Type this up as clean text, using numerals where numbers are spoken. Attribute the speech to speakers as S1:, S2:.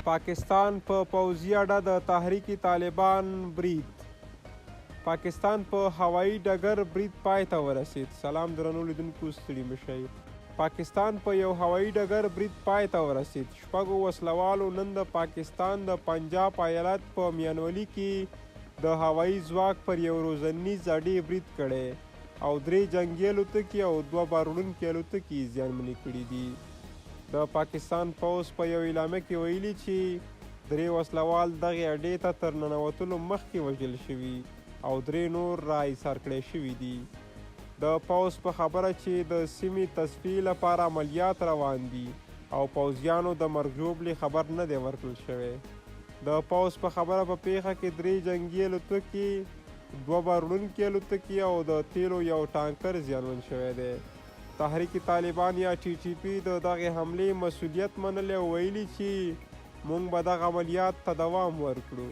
S1: پاکستان په پوځي اډه د تحریک طالبان برید. پاکستان په هوایی ډګر برید پای ته ورسید. سلام درنو لیدونکو، ستړي مه شئ. پاکستان په یو هوایی ډګر برید پای ته ورسید. شپږو وسلوالو نن د پاکستان د پنجاب ایالت په میانولي کې د هوایی ځواک پر یو روزنیز اډې برید کړی او 3 جنګي الوتکې او 2 باروړونکي الوتکې زیانمنې کړي دي. د پاکستان پوځ په یو اعلامیه کې ویلي چې 3 وسلوال دغې اډې ته تر ننوتلو مخکې وژل شوي او 3 نور را ایسار کړی شوي دي. د پوځ په خبره چې د سیمې تصفیې لپاره عملیات روان دي او پوځیانو د مرګ ژوبلې خبر نه دی ورکړل شوی. د پوځ په خبره په پیښه کې 3 جنګي الوتکې، 2 باروړونکي الوتکې او د تیلو یو ټانکر زیانمن شوی دی. تحریک طالبان یا ټي ټي پي د دغې حملې مسؤلیت منلی او ویلي چې موږ به دغه عملیات ته دوام ورکړو.